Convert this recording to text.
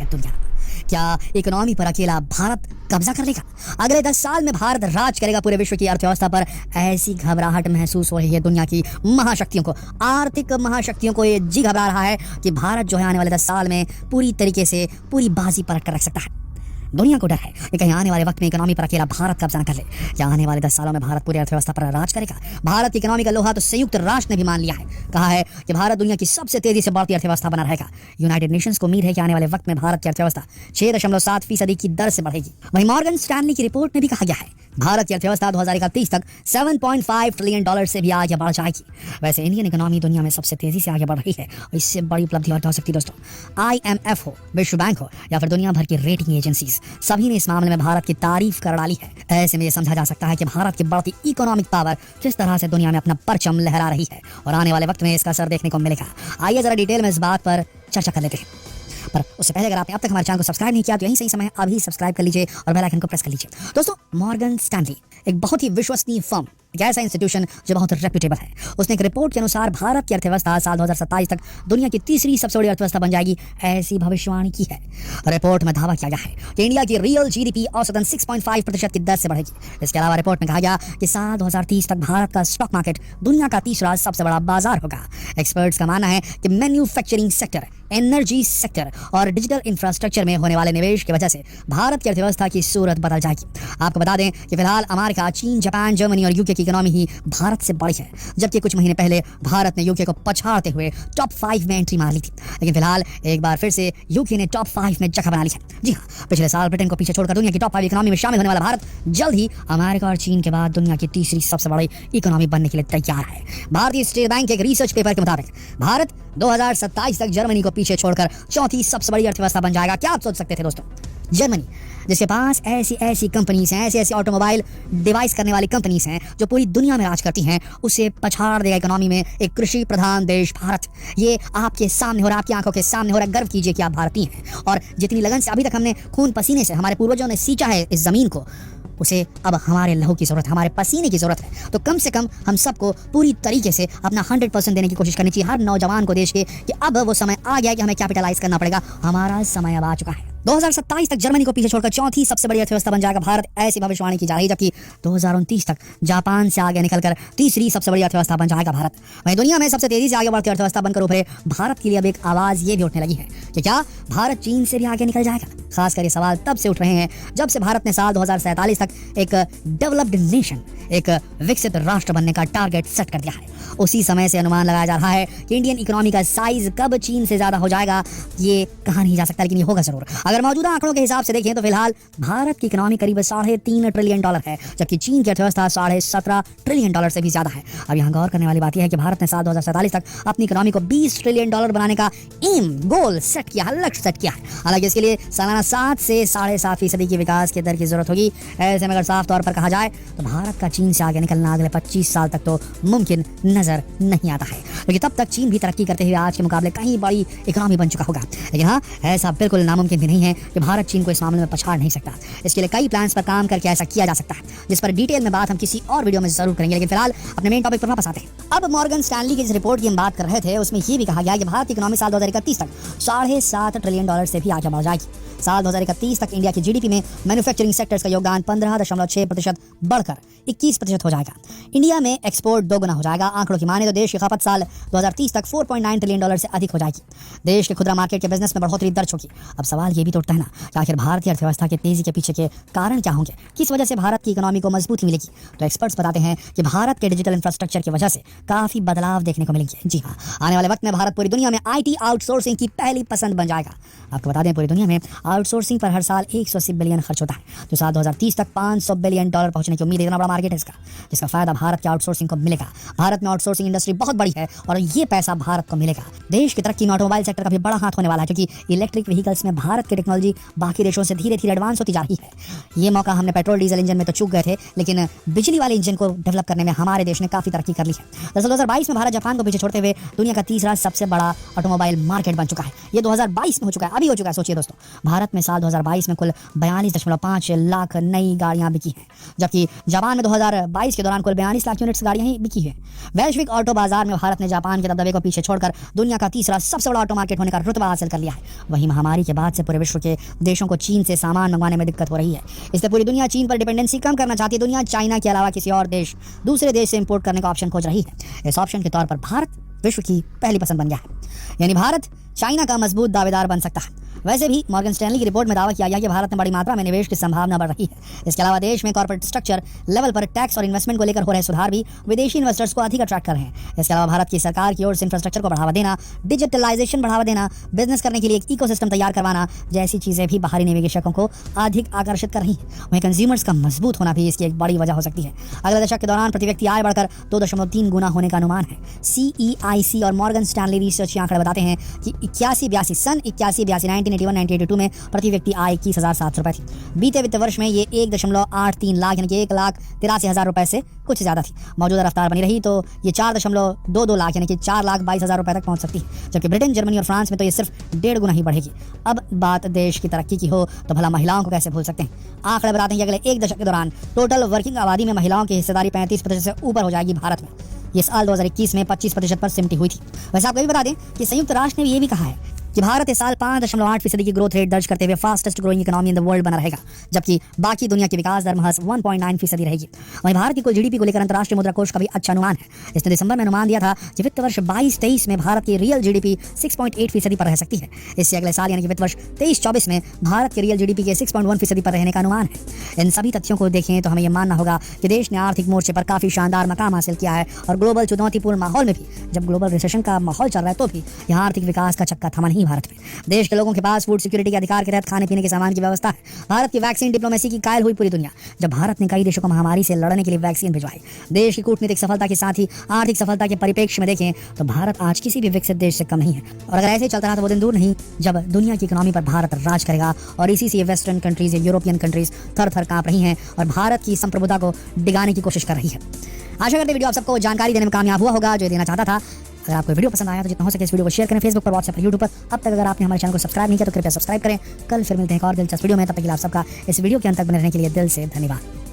है दुनिया। क्या इकोनॉमी पर अकेला भारत कब्जा कर लेगा? अगले 10 साल में भारत राज करेगा पूरे विश्व की अर्थव्यवस्था पर। ऐसी घबराहट महसूस हो रही है दुनिया की महाशक्तियों को, आर्थिक महाशक्तियों को। ये जी घबरा रहा है कि भारत जो है आने वाले 10 साल में पूरी तरीके से पूरी बाजी पलट कर रख सकता है। दुनिया को डर है कि कहीं आने वाले वक्त में इकोनॉमी पर अकेला भारत कब्जा न कर ले। क्या आने वाले 10 सालों में भारत पूरी अर्थव्यवस्था पर राज करेगा? भारत की इकोनॉमी का लोहा तो संयुक्त राष्ट्र ने भी मान लिया है। कहा है कि भारत दुनिया की सबसे तेजी से बढ़ती अर्थव्यवस्था बना रहेगा। यूनाइटेड नेशंस को उम्मीद है कि आने वाले वक्त में भारत की अर्थव्यवस्था 6.7% की दर से बढ़ेगी। वहीं मॉर्गन स्टैनली की रिपोर्ट में भी कहा गया है भारत की अर्थव्यवस्था 2031 तक $7.5 ट्रिलियन से भी आगे बढ़ जाएगी। वैसे इंडियन इकोनॉमी दुनिया में सबसे तेजी से आगे बढ़ रही है और इससे बड़ी उपलब्धि और हो सकती है दोस्तों। IMF हो, विश्व बैंक हो या फिर दुनिया भर की रेटिंग एजेंसीज, सभी ने इस मामले में भारत की तारीफ कर डाली है। ऐसे में ये समझा जा सकता है कि भारत की बढ़ती इकोनॉमिक पावर किस तरह से दुनिया में अपना परचम लहरा रही है और आने वाले वक्त में इसका असर देखने को मिलेगा। आइए जरा डिटेल में इस बात पर चर्चा कर लेते हैं, पर उससे पहले अगर आपने अब तक हमारे चैनल को सब्सक्राइब नहीं किया तो यही सही समय है, अभी सब्सक्राइब कर लीजिए और बेल आइकन को प्रेस कर लीजिए। दोस्तों, मॉर्गन स्टैनली एक बहुत ही विश्वसनीय फर्म, एक ऐसा इंस्टीट्यूशन जो बहुत रेप्यूटेबल है, उसने एक रिपोर्ट के अनुसार भारत की अर्थव्यवस्था साल 2027 तक दुनिया की तीसरी सबसे बड़ी अर्थव्यवस्था बन जाएगी, ऐसी भविष्यवाणी की है। रिपोर्ट में दावा किया गया है कि इंडिया की रियल GDP औसतन 6.5% की दर से बढ़ेगी। इसके अलावा रिपोर्ट में कहा गया कि साल 2030 तक भारत का स्टॉक मार्केट दुनिया का तीसरा सबसे बड़ा बाजार होगा। एक्सपर्ट्स का मानना है कि मैन्युफैक्चरिंग सेक्टर, एनर्जी सेक्टर और डिजिटल इंफ्रास्ट्रक्चर में होने वाले निवेश की वजह से भारत की अर्थव्यवस्था की सूरत बदल जाएगी। आपको बता दें कि फिलहाल अमेरिका, चीन, जापान, जर्मनी और यूके की इकोनॉमी ही भारत से बड़ी है, जबकि कुछ महीने पहले भारत ने यूके को पछाड़ते हुए टॉप 5 में एंट्री मार ली थी। लेकिन फिलहाल एक बार फिर से यूके ने टॉप 5 में जगह बना ली है। जी हाँ, पिछले साल ब्रिटेन को पीछे छोड़कर दुनिया की टॉप 5 इकोनॉमी में शामिल होने वाला भारत जल्द ही अमेरिका और चीन के बाद दुनिया की तीसरी सबसे बड़ी इकोनॉमी बनने के लिए तैयार है। भारतीय स्टेट बैंक के एक रिसर्च पेपर के मुताबिक भारत 2027 तक जर्मनी को पीछे छोड़कर चौथी सबसे बड़ी अर्थव्यवस्था बन जाएगा। क्या आप सोच सकते थे दोस्तों? जर्मनी, जिसके पास ऐसी कंपनीज हैं, ऐसी ऑटोमोबाइल डिवाइस करने वाली कंपनीज हैं जो पूरी दुनिया में राज करती हैं, उसे पछाड़ देगा इकोनॉमी में एक कृषि प्रधान देश भारत। ये आपके सामने हो रहा है, आपकी आंखों के सामने हो रहा है। गर्व कीजिए कि आप भारतीय हैं और जितनी लगन से अभी तक हमने खून पसीने से हमारे पूर्वजों ने सींचा है इस जमीन को, उसे अब हमारे लहू की जरूरत है, हमारे पसीने की जरूरत है। तो कम से कम हम सबको पूरी तरीके से अपना 100% देने की कोशिश करनी चाहिए हर नौजवान को देश के, कि अब वो समय आ गया कि हमें कैपिटलाइज करना पड़ेगा। हमारा समय अब आ चुका है। 2027 तक जर्मनी को पीछे छोड़कर चौथी सबसे बड़ी अर्थव्यवस्था बन जाएगा भारत, ऐसी भविष्यवाणी की जा रही है। जबकि 2029 तक जापान से आगे निकलकर तीसरी सबसे बड़ी अर्थव्यवस्था बन जाएगा भारत। वहीं दुनिया में सबसे तेजी से आगे बढ़ती अर्थव्यवस्था बनकर उभरे भारत के लिए अब एक आवाज ये भी उठने लगी है कि क्या भारत चीन से भी आगे निकल जाएगा? खासकर ये सवाल तब से उठ रहे हैं जब से भारत ने साल 2047 तक एक डेवलप्ड नेशन, एक विकसित राष्ट्र बनने का टारगेट सेट कर दिया है। उसी समय से अनुमान लगाया जा रहा है कि इंडियन इकोनॉमी का साइज कब चीन से ज्यादा हो जाएगा ये कहा नहीं जा सकता, लेकिन ये होगा जरूर। अगर मौजूदा आंकड़ों के हिसाब से देखें तो फिलहाल भारत की इकोनॉमी करीब $3.5 ट्रिलियन है, जबकि चीन की अर्थव्यवस्था $17.5 ट्रिलियन से भी ज्यादा है। अब यहाँ गौर करने वाली बात यह है कि भारत ने साल 2047 तक अपनी इकोनॉमी को $20 ट्रिलियन बनाने का गोल सेट किया है, लक्ष्य सेट किया है। हालांकि इसके लिए सालाना 7 से 7.5% की विकास की दर की जरूरत होगी। ऐसे में अगर साफ तौर पर कहा जाए तो भारत का चीन से आगे निकलना अगले 25 साल तक तो मुमकिन नजर नहीं आता है, क्योंकि तब तक चीन भी तरक्की करते हुए आज के मुकाबले कहीं बड़ी इकोनॉमी बन चुका होगा। लेकिन हाँ, ऐसा बिल्कुल नामुमकिन भी नहीं है कि भारत चीन को इस मामले में पछाड़ नहीं सकता। इसके लिए कई प्लान्स पर काम करके ऐसा किया जा सकता है, जिस पर डिटेल में बात हम किसी और वीडियो में जरूर करेंगे। लेकिन फिलहाल अपने मेन टॉपिक पर वापस आते हैं। अब मॉर्गन स्टैनली की जिस रिपोर्ट की हम बात कर रहे थे उसमें ये भी कहा गया कि भारत की इकोनॉमी साल 2031 तक $7.5 ट्रिलियन से भी आगे बढ़ जाएगी। साल 2031 तक इंडिया की GDP में मैन्युफैक्चरिंग सेक्टर्स का योगदान 15.6% बढ़कर 21% हो जाएगा। इंडिया में एक्सपोर्ट दोगुना हो जाएगा। आंकड़ों की माने तो देश की खपत साल 2030 तक $4.9 ट्रिलियन से अधिक हो जाएगी। देश के खुदरा मार्केट के बिजनेस में बढ़ोतरी दर्ज होगी। अब सवाल ये भी तो उठता है ना कि आखिर भारत की अर्थव्यवस्था की तेजी के पीछे के कारण क्या होंगे, किस वजह से भारत की इकोनॉमी को मजबूती मिलेगी? तो एक्सपर्ट्स बताते हैं कि भारत के डिजिटल इंफ्रास्ट्रक्चर की वजह से काफी बदलाव देखने को मिलेंगे। जी हाँ, आने वाले वक्त में भारत पूरी दुनिया में IT आउटसोर्सिंग की पहली पसंद बन जाएगा। आपको बता दें, पूरी दुनिया में आउटसोर्सिंग पर हर साल 180 बिलियन खर्च होता है, जो साल 2030 तक $500 बिलियन पहुंचने की उम्मीद है। इतना बड़ा मार्केट है इसका, जिसका फायदा भारत के आउटसोर्सिंग को मिलेगा। भारत में आउटसोर्सिंग इंडस्ट्री बहुत बड़ी है और ये पैसा भारत को मिलेगा। देश की तरक्की में ऑटोमोबाइल सेक्टर का भी बड़ा हाथ होने वाला है, क्योंकि इलेक्ट्रिक व्हीकल्स में भारत की टेक्नोलॉजी बाकी देशों से धीरे धीरे एडवांस होती जा रही है। ये मौका हमने पेट्रोल डीजल इंजन में तो चूक गए थे, लेकिन बिजली वाले इंजन को डेवलप करने में हमारे देश ने काफी तरक्की कर ली है। दरअसल 2022 में भारत जापान को पीछे छोड़ते हुए दुनिया का तीसरा सबसे बड़ा ऑटोमोबाइल मार्केट बन चुका है। ये 2022 में हो चुका है, अभी हो चुका है। सोचिए दोस्तों, भारत भारत में साल 2022 में कुल 42.5 लाख नई गाड़ियां बिकी हैं, जबकि जापान में 2022 के दौरान कुल 42 लाख यूनिट्स गाड़ियां ही बिकी है। वैश्विक ऑटो बाजार में भारत ने जापान के दबदबे को पीछे छोड़कर दुनिया का तीसरा सबसे बड़ा ऑटो मार्केट होने का रुतबा हासिल कर लिया है। वहीं महामारी के बाद से पूरे विश्व के देशों को चीन से सामान मंगवाने में दिक्कत हो रही है, इससे पूरी दुनिया चीन पर डिपेंडेंसी कम करना चाहती है। दुनिया चाइना के अलावा किसी और दूसरे देश से इंपोर्ट करने का ऑप्शन खोज रही है। इस ऑप्शन के तौर पर भारत विश्व की पहली पसंद बन गया है, यानी भारत चाइना का मजबूत दावेदार बन सकता है। वैसे भी मॉर्गन स्टैनली की रिपोर्ट में दावा किया गया कि भारत में बड़ी मात्रा में निवेश की संभावना बढ़ रही है। इसके अलावा देश में कॉर्पोरेट स्ट्रक्चर लेवल पर टैक्स और इन्वेस्टमेंट को लेकर हो रहे सुधार भी विदेशी इन्वेस्टर्स को अधिक अट्रैक्ट कर रहे हैं। इसके अलावा भारत की सरकार की ओर से इंफ्रास्ट्रक्चर को बढ़ावा देना, डिजिटलाइजेशन बढ़ावा देना, बिजनेस करने के लिए एक इकोसिस्टम तैयार करवाना जैसी चीजें भी बाहरी निवेशकों को अधिक आकर्षित कर रही है। वहीं कंज्यूमर्स का मजबूत होना भी इसकी एक बड़ी वजह हो सकती है। अगले दशक के दौरान प्रति व्यक्ति आय बढ़कर 2.3 गुना होने का अनुमान है। CEIC और मॉर्गन स्टैनली रिसर्च आंकड़े बताते हैं कि 1981-82 में प्रति व्यक्ति आय 21,700 रुपए थी। बीते वित्त वर्ष में ये 1.83 लाख यानी कि 1,83,000 रुपए से कुछ ज्यादा थी। मौजूदा रफ्तार बनी रही तो ये 4.22 लाख यानी कि 4,22,000 रुपए तक पहुंच सकती है, जबकि ब्रिटेन, जर्मनी और फ्रांस में तो ये सिर्फ 1.5 गुना ही बढ़ेगी। अब बात देश की तरक्की की हो तो भला महिलाओं को कैसे भूल सकते हैं। आंकड़े बताते हैं कि अगले एक दशक के दौरान टोटल वर्किंग आबादी में महिलाओं की हिस्सेदारी 35% से ऊपर हो जाएगी। भारत में ये साल 2021 में 25% पर सिमटी हुई थी। वैसे आपको भी बता दें कि संयुक्त राष्ट्र ने ये भी कहा है कि भारत इस साल 5.8% की ग्रोथ रेट दर्ज करते हुए fastest growing economy in the world बना रहेगा, जबकि बाकी दुनिया की विकास दर महज 1.9% रहेगी। वहीं भारत की कुल GDP को लेकर अंतर्राष्ट्रीय मुद्रा कोष का भी अच्छा अनुमान है। इसने दिसंबर में अनुमान दिया था कि वित्त वर्ष 22-23 में भारत की रियल GDP 6.8% पर रह सकती है। इससे अगले साल यानी कि वित्त वर्ष 23-24 में भारत की रियल GDP के 6.1% पर रहने का अनुमान है। इन सभी तथ्यों को देखें तो हमें यह मानना होगा कि देश ने आर्थिक मोर्चे पर काफी शानदार मकाम हासिल किया है और ग्लोबल चुनौतीपूर्ण माहौल में भी, जब ग्लोबल रिसेशन का माहौल चल रहा है तो भी यहाँ आर्थिक विकास का चक्का थमा नहीं। भारत में देश के लोगों के पास फूड सिक्योरिटी के अधिकार के तहत खाने पीने के सामान की व्यवस्था है। भारत की वैक्सीन डिप्लोमेसी की कायल हुई पूरी दुनिया, जब भारत ने कई देशों को महामारी से लड़ने के लिए वैक्सीन भिजवाई। देश की कूटनीतिक सफलता के साथ ही आर्थिक सफलता के परिप्रेक्ष्य में देखें तो भारत आज किसी भी विकसित देश से कम नहीं है। और अगर ऐसे चलता रहा तो वो दिन दूर नहीं जब दुनिया की इकोनॉमी पर भारत राज करेगा और इसी से वेस्टर्न कंट्रीज या यूरोपियन कंट्रीज थर थर कांप रही हैं और भारत की संप्रभुता को डिगाने की कोशिश कर रही है। आशा करते वीडियो आप सबको जानकारी देने में कामयाब हुआ होगा जो देना चाहता था। अगर आपको वीडियो पसंद आया तो जितना हो सके इस वीडियो को शेयर करें फेसबुक पर, व्हाट्सएप पर, यूट्यूब पर। अब तक अगर आपने हमारे चैनल को सब्सक्राइब नहीं किया तो कृपया सब्सक्राइब करें। कल फिर मिलते हैं एक और दिलचस्प वीडियो में, तब तक के लिए आप सबका इस वीडियो के अंत तक बने रहने के लिए दिल से धन्यवाद।